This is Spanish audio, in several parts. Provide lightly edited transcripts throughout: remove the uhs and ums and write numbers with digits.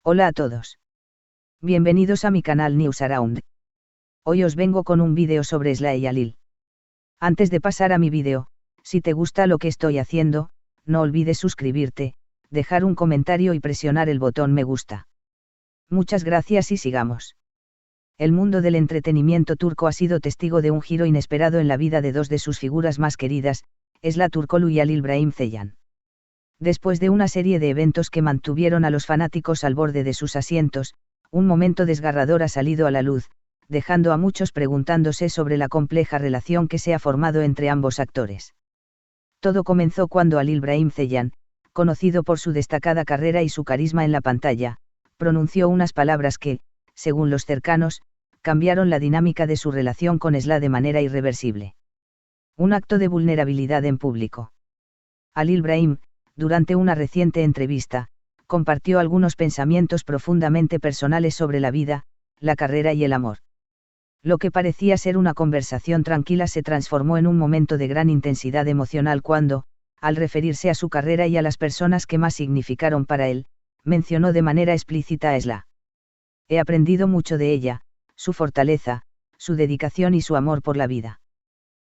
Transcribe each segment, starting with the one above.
Hola a todos. Bienvenidos a mi canal News Around. Hoy os vengo con un vídeo sobre Sly y Alil. Antes de pasar a mi vídeo, si te gusta lo que estoy haciendo, no olvides suscribirte, dejar un comentario y presionar el botón me gusta. Muchas gracias y sigamos. El mundo del entretenimiento turco ha sido testigo de un giro inesperado en la vida de dos de sus figuras más queridas, Sıla Türkoğlu y Halil İbrahim Ceylan. Después de una serie de eventos que mantuvieron a los fanáticos al borde de sus asientos, un momento desgarrador ha salido a la luz, dejando a muchos preguntándose sobre la compleja relación que se ha formado entre ambos actores. Todo comenzó cuando Halil İbrahim Ceylan, conocido por su destacada carrera y su carisma en la pantalla, pronunció unas palabras que, según los cercanos, cambiaron la dinámica de su relación con Sıla de manera irreversible. Un acto de vulnerabilidad en público. Halil İbrahim, durante una reciente entrevista, compartió algunos pensamientos profundamente personales sobre la vida, la carrera y el amor. Lo que parecía ser una conversación tranquila se transformó en un momento de gran intensidad emocional cuando, al referirse a su carrera y a las personas que más significaron para él, mencionó de manera explícita a Sıla. He aprendido mucho de ella, su fortaleza, su dedicación y su amor por la vida.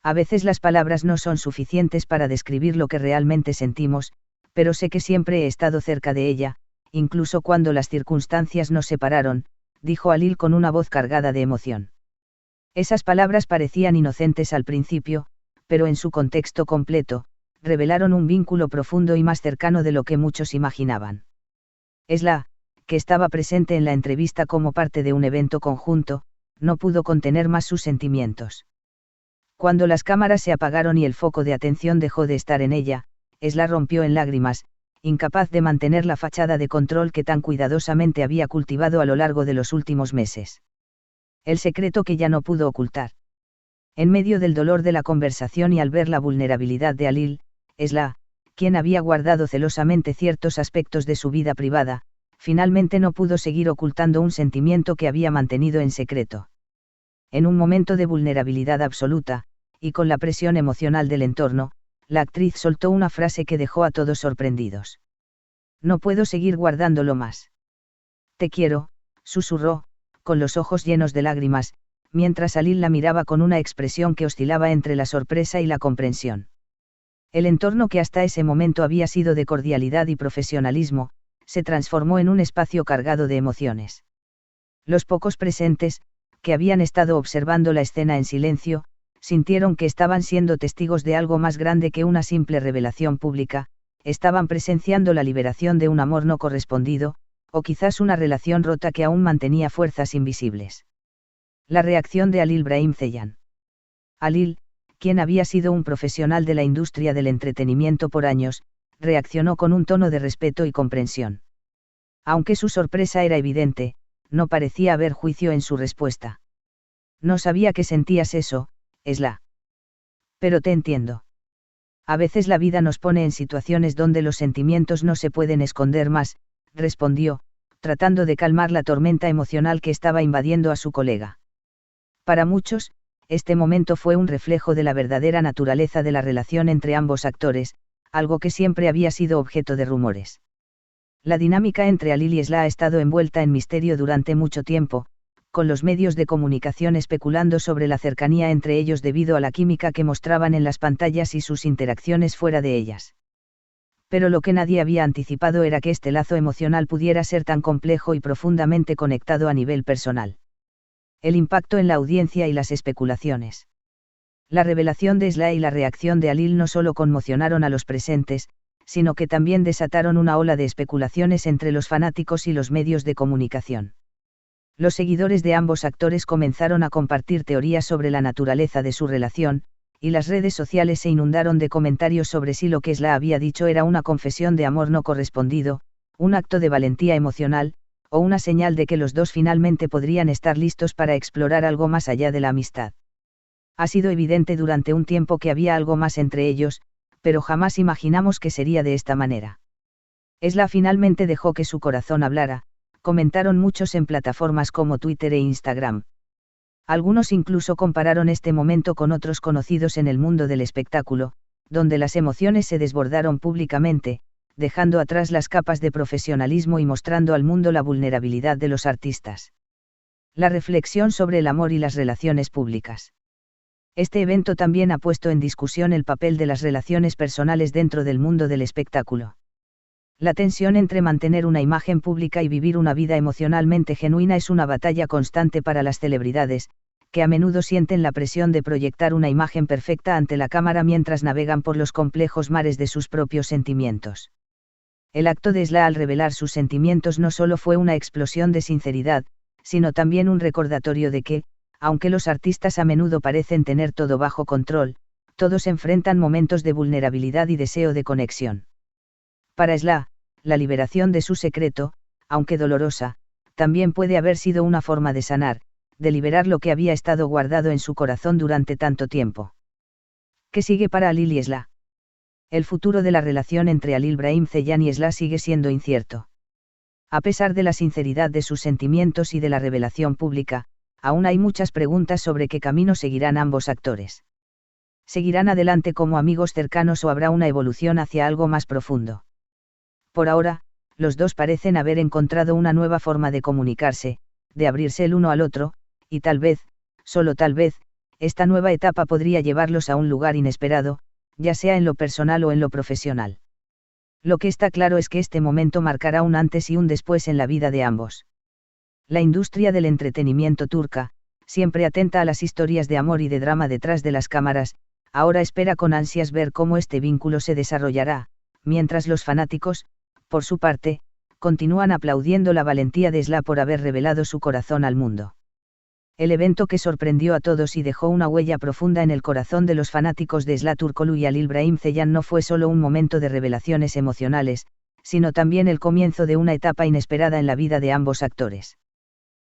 A veces las palabras no son suficientes para describir lo que realmente sentimos, pero sé que siempre he estado cerca de ella, incluso cuando las circunstancias nos separaron, dijo Halil con una voz cargada de emoción. Esas palabras parecían inocentes al principio, pero en su contexto completo, revelaron un vínculo profundo y más cercano de lo que muchos imaginaban. Sıla, que estaba presente en la entrevista como parte de un evento conjunto, no pudo contener más sus sentimientos. Cuando las cámaras se apagaron y el foco de atención dejó de estar en ella, Sıla rompió en lágrimas, incapaz de mantener la fachada de control que tan cuidadosamente había cultivado a lo largo de los últimos meses. El secreto que ya no pudo ocultar. En medio del dolor de la conversación y al ver la vulnerabilidad de Halil, Sıla, quien había guardado celosamente ciertos aspectos de su vida privada, finalmente no pudo seguir ocultando un sentimiento que había mantenido en secreto. En un momento de vulnerabilidad absoluta, y con la presión emocional del entorno, la actriz soltó una frase que dejó a todos sorprendidos. No puedo seguir guardándolo más. Te quiero, susurró, con los ojos llenos de lágrimas, mientras Halil la miraba con una expresión que oscilaba entre la sorpresa y la comprensión. El entorno que hasta ese momento había sido de cordialidad y profesionalismo, se transformó en un espacio cargado de emociones. Los pocos presentes, que habían estado observando la escena en silencio, sintieron que estaban siendo testigos de algo más grande que una simple revelación pública, estaban presenciando la liberación de un amor no correspondido, o quizás una relación rota que aún mantenía fuerzas invisibles. La reacción de Halil İbrahim Ceylan. Halil, quien había sido un profesional de la industria del entretenimiento por años, reaccionó con un tono de respeto y comprensión. Aunque su sorpresa era evidente, no parecía haber juicio en su respuesta. No sabía que sentías eso, Sıla. Pero te entiendo. A veces la vida nos pone en situaciones donde los sentimientos no se pueden esconder más, respondió, tratando de calmar la tormenta emocional que estaba invadiendo a su colega. Para muchos, este momento fue un reflejo de la verdadera naturaleza de la relación entre ambos actores, algo que siempre había sido objeto de rumores. La dinámica entre Halil y Sıla ha estado envuelta en misterio durante mucho tiempo, con los medios de comunicación especulando sobre la cercanía entre ellos debido a la química que mostraban en las pantallas y sus interacciones fuera de ellas. Pero lo que nadie había anticipado era que este lazo emocional pudiera ser tan complejo y profundamente conectado a nivel personal. El impacto en la audiencia y las especulaciones. La revelación de Sıla y la reacción de Halil no solo conmocionaron a los presentes, sino que también desataron una ola de especulaciones entre los fanáticos y los medios de comunicación. Los seguidores de ambos actores comenzaron a compartir teorías sobre la naturaleza de su relación, y las redes sociales se inundaron de comentarios sobre si lo que Sıla había dicho era una confesión de amor no correspondido, un acto de valentía emocional, o una señal de que los dos finalmente podrían estar listos para explorar algo más allá de la amistad. Ha sido evidente durante un tiempo que había algo más entre ellos, pero jamás imaginamos que sería de esta manera. Sıla finalmente dejó que su corazón hablara, comentaron muchos en plataformas como Twitter e Instagram. Algunos incluso compararon este momento con otros conocidos en el mundo del espectáculo, donde las emociones se desbordaron públicamente, dejando atrás las capas de profesionalismo y mostrando al mundo la vulnerabilidad de los artistas. La reflexión sobre el amor y las relaciones públicas. Este evento también ha puesto en discusión el papel de las relaciones personales dentro del mundo del espectáculo. La tensión entre mantener una imagen pública y vivir una vida emocionalmente genuina es una batalla constante para las celebridades, que a menudo sienten la presión de proyectar una imagen perfecta ante la cámara mientras navegan por los complejos mares de sus propios sentimientos. El acto de Esla al revelar sus sentimientos no solo fue una explosión de sinceridad, sino también un recordatorio de que, aunque los artistas a menudo parecen tener todo bajo control, todos enfrentan momentos de vulnerabilidad y deseo de conexión. Para Esla, la liberación de su secreto, aunque dolorosa, también puede haber sido una forma de sanar, de liberar lo que había estado guardado en su corazón durante tanto tiempo. ¿Qué sigue para Alil y Esla? El futuro de la relación entre Alil Brahim Ceylan y Esla sigue siendo incierto. A pesar de la sinceridad de sus sentimientos y de la revelación pública, aún hay muchas preguntas sobre qué camino seguirán ambos actores. ¿Seguirán adelante como amigos cercanos o habrá una evolución hacia algo más profundo? Por ahora, los dos parecen haber encontrado una nueva forma de comunicarse, de abrirse el uno al otro, y tal vez, solo tal vez, esta nueva etapa podría llevarlos a un lugar inesperado, ya sea en lo personal o en lo profesional. Lo que está claro es que este momento marcará un antes y un después en la vida de ambos. La industria del entretenimiento turca, siempre atenta a las historias de amor y de drama detrás de las cámaras, ahora espera con ansias ver cómo este vínculo se desarrollará, mientras los fanáticos, por su parte, continúan aplaudiendo la valentía de Esla por haber revelado su corazón al mundo. El evento que sorprendió a todos y dejó una huella profunda en el corazón de los fanáticos de Esla Turkoglu y Alil Brahim Ceylan no fue solo un momento de revelaciones emocionales, sino también el comienzo de una etapa inesperada en la vida de ambos actores.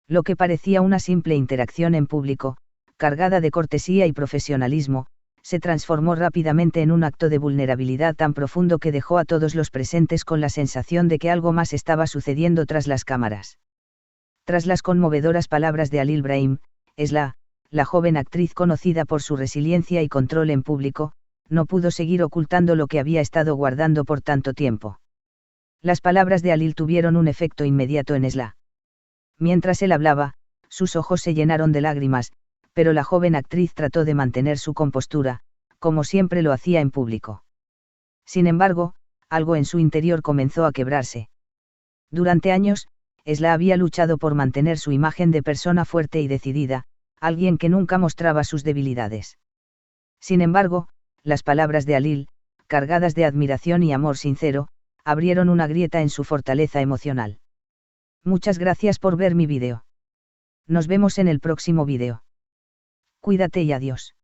Lo que parecía una simple interacción en público, cargada de cortesía y profesionalismo, se transformó rápidamente en un acto de vulnerabilidad tan profundo que dejó a todos los presentes con la sensación de que algo más estaba sucediendo tras las cámaras. Tras las conmovedoras palabras de Alil Brahim, Esla, la joven actriz conocida por su resiliencia y control en público, no pudo seguir ocultando lo que había estado guardando por tanto tiempo. Las palabras de Alil tuvieron un efecto inmediato en Esla. Mientras él hablaba, sus ojos se llenaron de lágrimas, pero la joven actriz trató de mantener su compostura, como siempre lo hacía en público. Sin embargo, algo en su interior comenzó a quebrarse. Durante años, Esla había luchado por mantener su imagen de persona fuerte y decidida, alguien que nunca mostraba sus debilidades. Sin embargo, las palabras de Alil, cargadas de admiración y amor sincero, abrieron una grieta en su fortaleza emocional. Muchas gracias por ver mi vídeo. Nos vemos en el próximo vídeo. Cuídate y adiós.